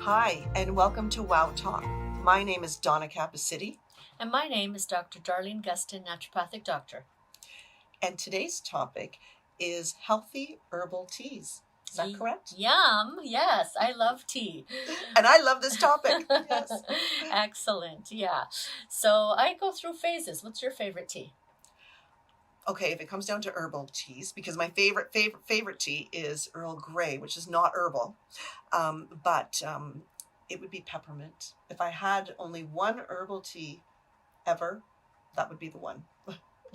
Hi, and welcome to Wow Talk. My name is Donna Cappuccitti. And my name is Dr. Darlene Gustin, naturopathic doctor. And today's topic is healthy herbal teas. Is that correct? Yum. Yes, I love tea. And I love this topic. Yes. Excellent. Yeah. So I go through phases. What's your favorite tea? Okay, if it comes down to herbal teas, because my favorite tea is Earl Grey, which is not herbal, but it would be peppermint. If I had only one herbal tea ever, that would be the one.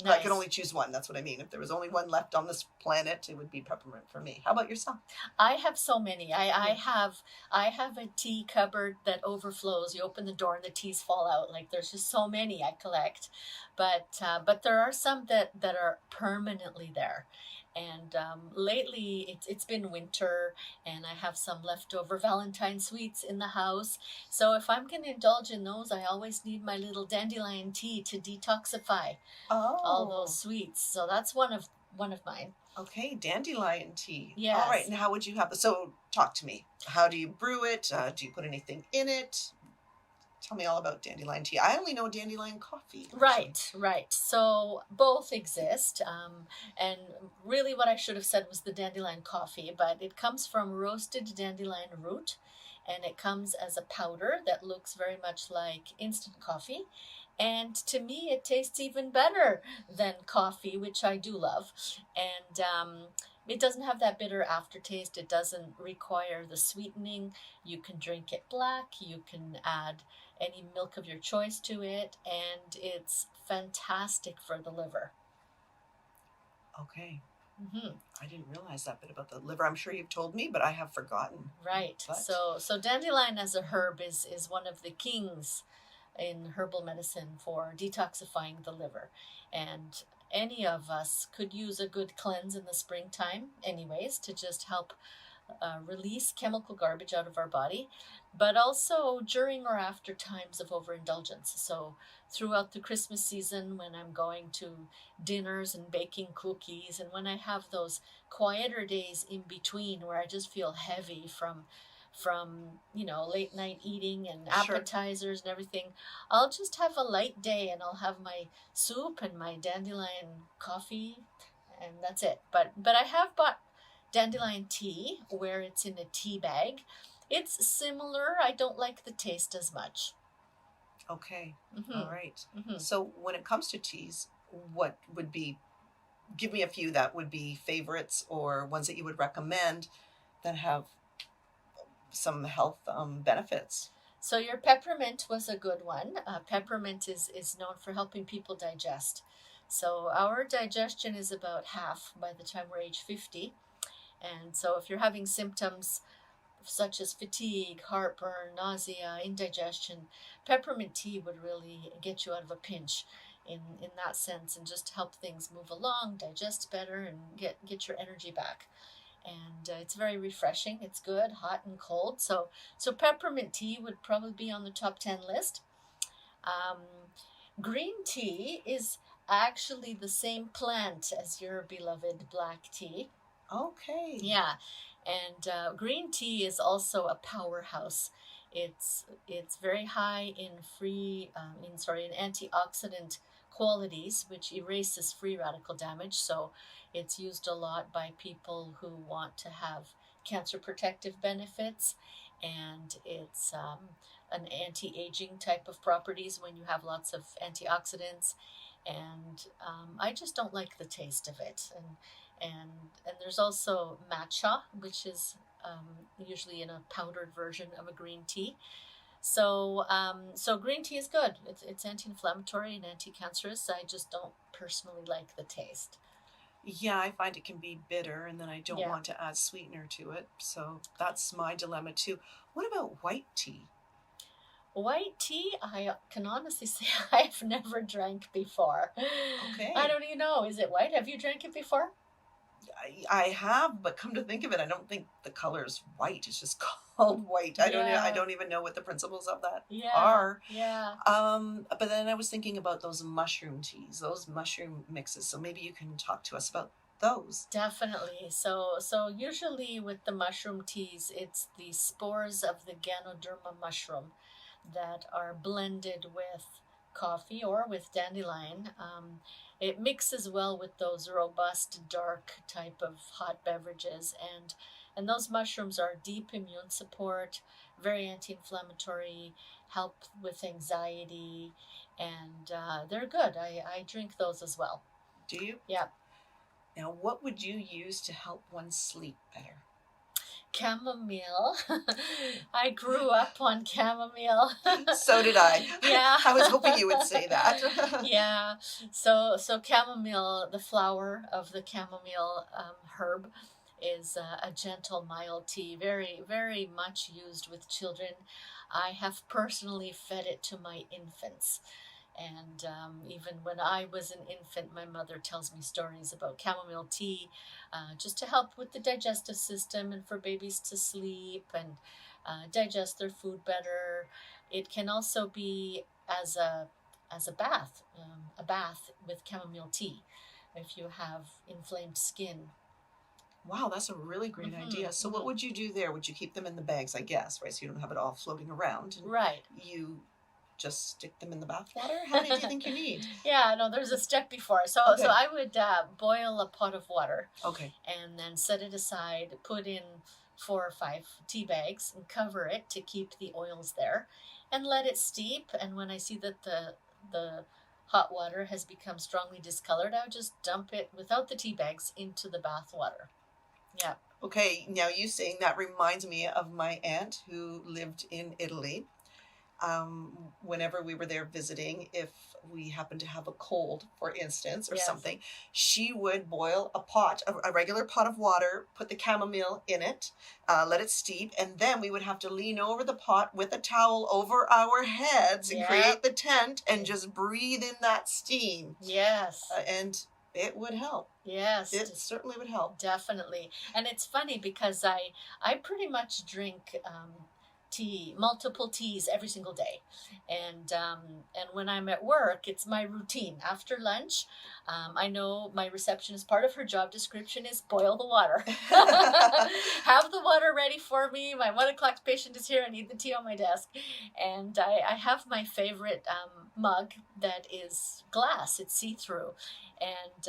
Nice. I could only choose one. That's what I mean. If there was only one left on this planet, it would be peppermint for me. How about yourself? I have so many. I have a tea cupboard that overflows. You open the door and the teas fall out. Like there's just so many I collect, but there are some that are permanently there. And lately it's been winter and I have some leftover Valentine sweets in the house. So if I'm going to indulge in those, I always need my little dandelion tea to detoxify all those sweets. So that's one of mine. Okay, dandelion tea. Yes. All right, and how would you have so talk to me. How do you brew it? Do you put anything in it? Tell me all about dandelion tea. I only know dandelion coffee. Actually. Right. So both exist. And really what I should have said was the dandelion coffee, but it comes from roasted dandelion root and it comes as a powder that looks very much like instant coffee. And to me, it tastes even better than coffee, which I do love. And it doesn't have that bitter aftertaste. It doesn't require the sweetening. You can drink it black. You can add any milk of your choice to it. And it's fantastic for the liver. Okay. Mm-hmm. I didn't realize that bit about the liver. I'm sure you've told me, but I have forgotten. Right. But... So dandelion as a herb is one of the kings in herbal medicine for detoxifying the liver. And any of us could use a good cleanse in the springtime anyways to just help release chemical garbage out of our body, but also during or after times of overindulgence. So throughout the Christmas season, when I'm going to dinners and baking cookies, and when I have those quieter days in between where I just feel heavy from late night eating and appetizers and everything, I'll just have a light day and I'll have my soup and my dandelion coffee and that's it. But I have bought dandelion tea where it's in a tea bag. It's similar. I don't like the taste as much. Okay. Mm-hmm. All right. Mm-hmm. So when it comes to teas, what would be, give me a few that would be favorites or ones that you would recommend that have some health benefits. So your peppermint was a good one. Peppermint is known for helping people digest. So our digestion is about half by the time we're age 50. And so if you're having symptoms such as fatigue, heartburn, nausea, indigestion, peppermint tea would really get you out of a pinch in that sense and just help things move along, digest better, and get your energy back. And it's very refreshing. It's good, hot and cold. So peppermint tea would probably be on the top 10 list. Green tea is actually the same plant as your beloved black tea. Okay. Yeah, and green tea is also a powerhouse. It's very high in antioxidant qualities, which erases free radical damage. So it's used a lot by people who want to have cancer protective benefits, and it's an anti-aging type of properties when you have lots of antioxidants. And I just don't like the taste of it. And there's also matcha, which is usually in a powdered version of a green tea. So green tea is good. It's anti-inflammatory and anti-cancerous. I just don't personally like the taste. Yeah, I find it can be bitter, and then I don't want to add sweetener to it. So that's my dilemma too. What about white tea? White tea, I can honestly say I've never drank before. Okay. I don't even know. Is it white? Have you drank it before? I have, but come to think of it, I don't think the color is white. It's just called white. I don't even know what the principles of that are. Yeah. But then I was thinking about those mushroom teas, those mushroom mixes. So maybe you can talk to us about those? Definitely. So usually with the mushroom teas, it's the spores of the Ganoderma mushroom that are blended with coffee or with dandelion. It mixes well with those robust, dark type of hot beverages, and those mushrooms are deep immune support, very anti-inflammatory, help with anxiety, and they're good. I drink those as well. Do you? Yeah. Now, what would you use to help one sleep better? Chamomile. I grew up on chamomile. So did I. Yeah. I was hoping you would say that. Yeah. So chamomile, the flower of the chamomile herb, is a gentle, mild tea. Very, very much used with children. I have personally fed it to my infants. And even when I was an infant, my mother tells me stories about chamomile tea, just to help with the digestive system and for babies to sleep and digest their food better. It can also be as a bath with chamomile tea if you have inflamed skin. Wow, that's a really great idea. So, what Mhm. would you do there? Would you keep them in the bags, I guess, right? So you don't have it all floating around. And Right. you just stick them in the bath water? How many do you think you need? Yeah, no, there's a step before. So Okay. so I would boil a pot of water Okay. and then set it aside, put in 4 or 5 tea bags and cover it to keep the oils there and let it steep. And when I see that the hot water has become strongly discolored, I would just dump it without the tea bags into the bath water. Yeah. Okay, now you saying that reminds me of my aunt who lived in Italy. Whenever we were there visiting, if we happened to have a cold, for instance, or Yes. something, she would boil a regular pot of water, put the chamomile in it, let it steep, and then we would have to lean over the pot with a towel over our heads and Yep. create the tent and just breathe in that steam. Yes. And it would help. Yes. It certainly would help. Definitely. And it's funny because I pretty much drink tea, multiple teas every single day, and when I'm at work, it's my routine. After lunch, I know my receptionist, part of her job description is boil the water. Have the water ready for me. My 1 o'clock patient is here. I need the tea on my desk, and I have my favorite mug that is glass. It's see-through. And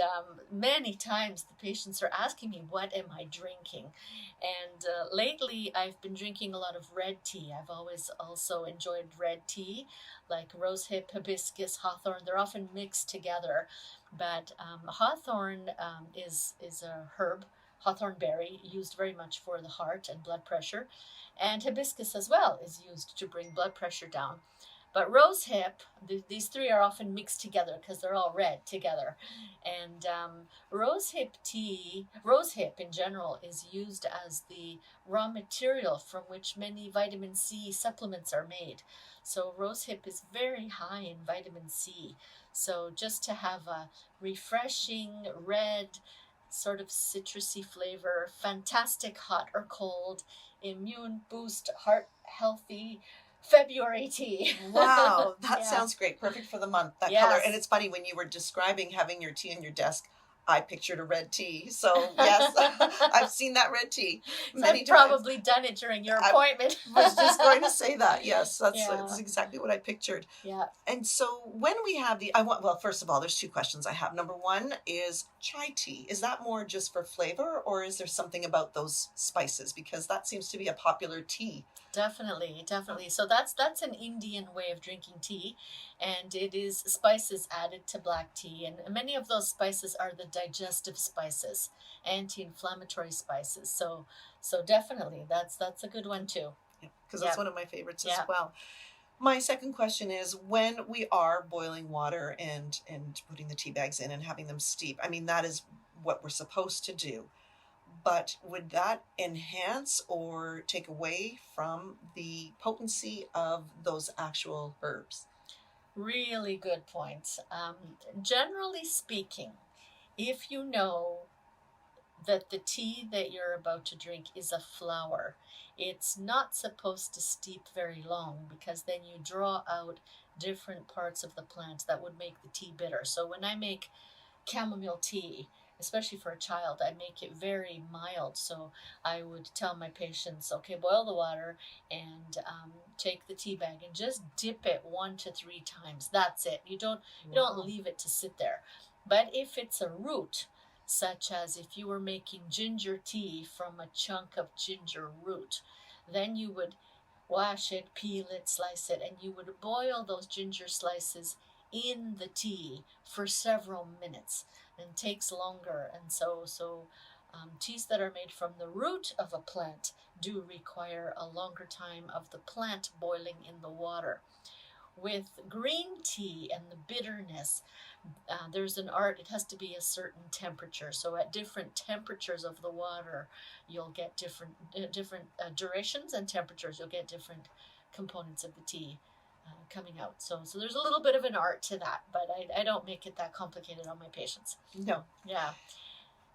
many times the patients are asking me, what am I drinking? And lately I've been drinking a lot of red tea. I've always also enjoyed red tea, like rosehip, hibiscus, hawthorn. They're often mixed together. But hawthorn is a herb, hawthorn berry, used very much for the heart and blood pressure. And hibiscus as well is used to bring blood pressure down. But rosehip, these three are often mixed together because they're all red together. And rosehip in general, is used as the raw material from which many vitamin C supplements are made. So rosehip is very high in vitamin C. So just to have a refreshing red, sort of citrusy flavor, fantastic hot or cold, immune boost, heart healthy February tea. Wow, that Yeah. sounds great. Perfect for the month. That Yes. color. And it's funny when you were describing having your tea on your desk, I pictured a red tea. So yes, I've seen that red tea So many I've times. probably done it during your appointment. I was just going to say that. Yes, that's Yeah. exactly what I pictured. Yeah. And so when we have well, first of all, there's 2 questions I have. Number 1 is chai tea. Is that more just for flavor, or is there something about those spices? Because that seems to be a popular tea. Definitely. So that's an Indian way of drinking tea, and it is spices added to black tea, and many of those spices are the digestive spices, anti-inflammatory spices. So definitely, that's a good one too. Yeah, because that's Yep. one of my favorites as Yep. well. My second question is, when we are boiling water and putting the tea bags in and having them steep, I mean, that is what we're supposed to do. But would that enhance or take away from the potency of those actual herbs? Really good point. Generally speaking, if you know that the tea that you're about to drink is a flower, it's not supposed to steep very long, because then you draw out different parts of the plant that would make the tea bitter. So when I make chamomile tea, especially for a child, I make it very mild. So I would tell my patients, okay, boil the water and take the tea bag and just dip it 1 to 3 times. That's it. You don't leave it to sit there. But if it's a root, such as if you were making ginger tea from a chunk of ginger root, then you would wash it, peel it, slice it, and you would boil those ginger slices in the tea for several minutes, and it takes longer. And teas that are made from the root of a plant do require a longer time of the plant boiling in the water. With green tea and the bitterness, there's an art. It has to be a certain temperature. So at different temperatures of the water, you'll get different durations and temperatures. You'll get different components of the tea coming out. So there's a little bit of an art to that, but I don't make it that complicated on my patients. No. Yeah.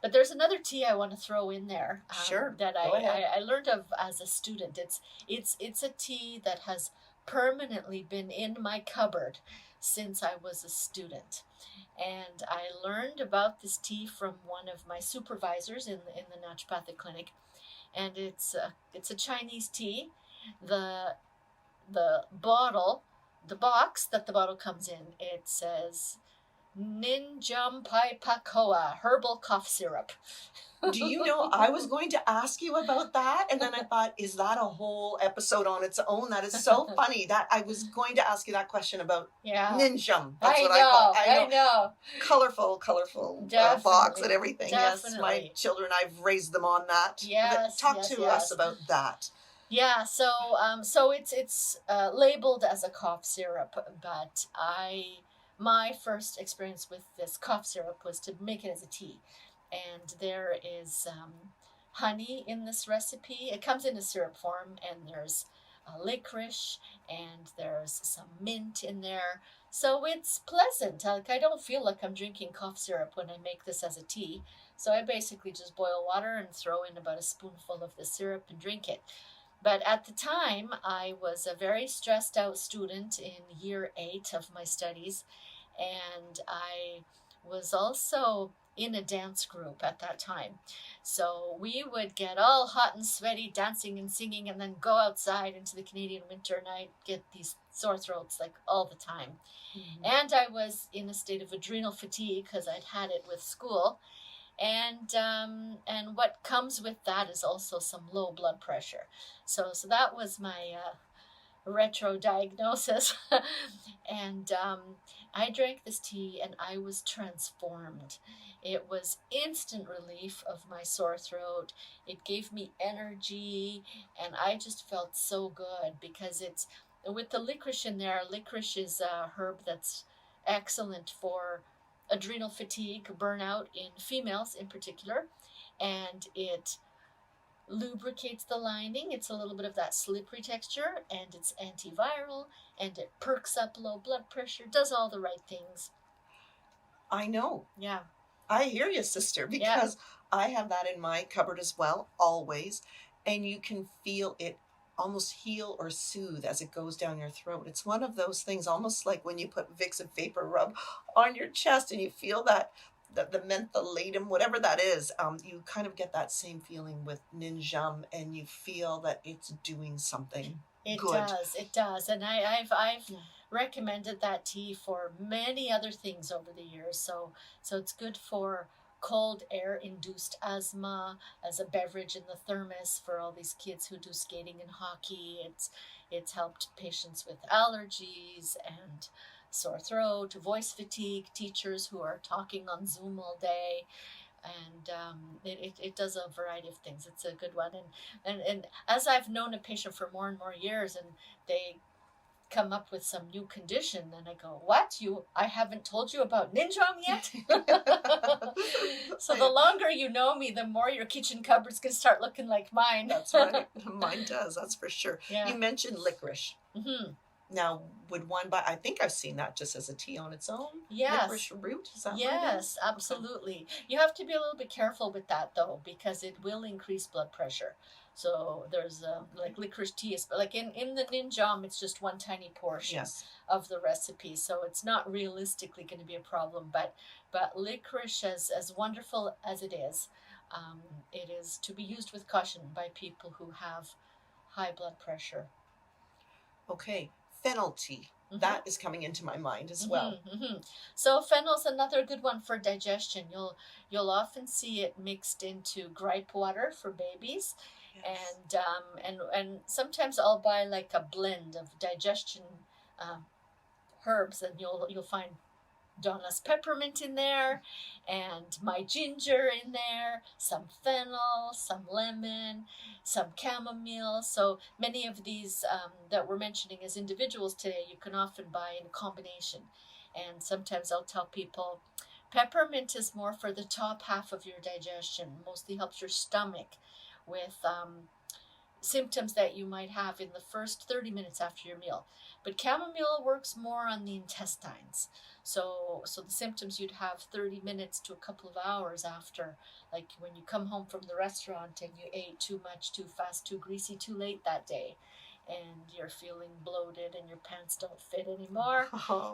But there's another tea I want to throw in there. Sure. That I learned of as a student. It's a tea that has permanently been in my cupboard since I was a student. And I learned about this tea from one of my supervisors in the naturopathic clinic. And it's a Chinese tea. The bottle, the box that the bottle comes in, it says Ninjam Pai Pakoa herbal cough syrup. Do you know, I was going to ask you about that, and then I thought, is that a whole episode on its own? That is so funny. That I was going to ask you that question about ninjum. That's what I call it. I know. Colorful box and everything. Definitely. Yes, my children, I've raised them on that. Yes. Talk to us about that. Yeah, so it's labeled as a cough syrup, but my first experience with this cough syrup was to make it as a tea. And there is honey in this recipe. It comes in a syrup form, and there's licorice, and there's some mint in there. So it's pleasant. Like, I don't feel like I'm drinking cough syrup when I make this as a tea. So I basically just boil water and throw in about a spoonful of the syrup and drink it. But at the time, I was a very stressed out student in year 8 of my studies, and I was also in a dance group at that time. So we would get all hot and sweaty dancing and singing, and then go outside into the Canadian winter, and I'd get these sore throats like all the time. Mm-hmm. And I was in a state of adrenal fatigue because I'd had it with school. And what comes with that is also some low blood pressure. So that was my retro diagnosis. And I drank this tea and I was transformed. It was instant relief of my sore throat. It gave me energy, and I just felt so good because it's with the licorice in there. Licorice is a herb that's excellent for adrenal fatigue, burnout in females in particular, and it lubricates the lining. It's a little bit of that slippery texture, and it's antiviral, and it perks up low blood pressure, does all the right things. I know. Yeah. I hear you, sister, because I have that in my cupboard as well, always, and you can feel it almost heal or soothe as it goes down your throat. It's one of those things, almost like when you put Vicks and Vapor Rub on your chest and you feel that the mentholatum, whatever that is, you kind of get that same feeling with Ninjum, and you feel that it's doing something good. It does. And I've recommended that tea for many other things over the years. So it's good for cold air induced asthma as a beverage in the thermos for all these kids who do skating and hockey. It's helped patients with allergies and sore throat, voice fatigue, teachers who are talking on Zoom all day. And it does a variety of things. It's a good one. And as I've known a patient for more and more years, and they come up with some new condition, and I go, what? I haven't told you about Ninjong yet? So the longer you know me, the more your kitchen cupboards can start looking like mine. That's right. Mine does, that's for sure. Yeah. You mentioned licorice. Mm-hmm. Now, would one buy, I think I've seen that just as a tea on its own. Yes. Licorice root, is that yes, absolutely. Okay. You have to be a little bit careful with that, though, because it will increase blood pressure. So there's like licorice tea is like in the ninjam, it's just one tiny portion Yes. of the recipe, so it's not realistically going to be a problem. But licorice, as wonderful as it is to be used with caution by people who have high blood pressure. Okay. Fennel tea. Mhm. That is coming into my mind as well. So fennel's another good one for digestion. You'll often see it mixed into gripe water for babies, Yes. and sometimes I'll buy like a blend of digestion um, herbs, and you'll find Donna's peppermint in there, and my ginger in there, some fennel, some lemon, some chamomile. So many of these that we're mentioning as individuals today, you can often buy in a combination. And sometimes I'll tell people peppermint is more for the top half of your digestion, mostly helps your stomach with symptoms that you might have in the first 30 minutes after your meal. But chamomile works more on the intestines. So the symptoms you'd have 30 minutes to a couple of hours after, like when you come home from the restaurant and you ate too much, too fast, too greasy, too late that day, and you're feeling bloated and your pants don't fit anymore,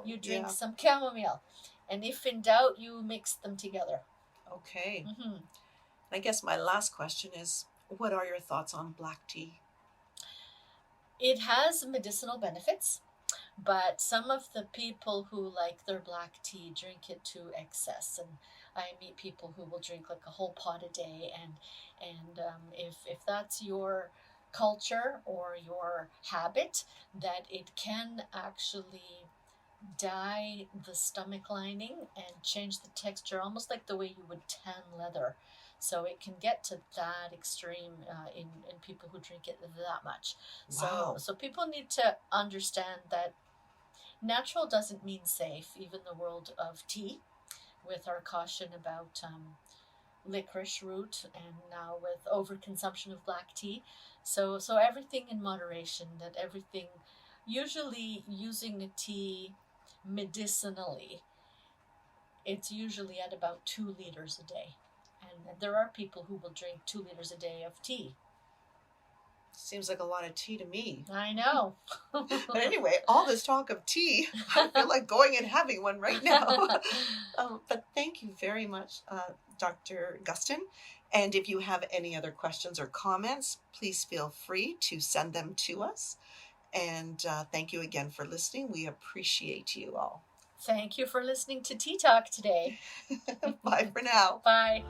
you drink some chamomile. And if in doubt, you mix them together. Okay. I guess my last question is, what are your thoughts on black tea? It has medicinal benefits, but some of the people who like their black tea drink it to excess. And I meet people who will drink like a whole pot a day. And if that's your culture or your habit, that it can actually dye the stomach lining and change the texture, almost like the way you would tan leather. So it can get to that extreme in people who drink it that much. Wow. So people need to understand that natural doesn't mean safe, even the world of tea, with our caution about licorice root and now with overconsumption of black tea. So everything in moderation, that everything, usually using a tea medicinally, it's usually at about 2 liters a day. And there are people who will drink 2 liters a day of tea. Seems like a lot of tea to me. I know. But anyway, all this talk of tea, I feel like going and having one right now. But thank you very much, Dr. Gustin. And if you have any other questions or comments, please feel free to send them to us. And thank you again for listening. We appreciate you all. Thank you for listening to Tea Talk today. Bye for now. Bye.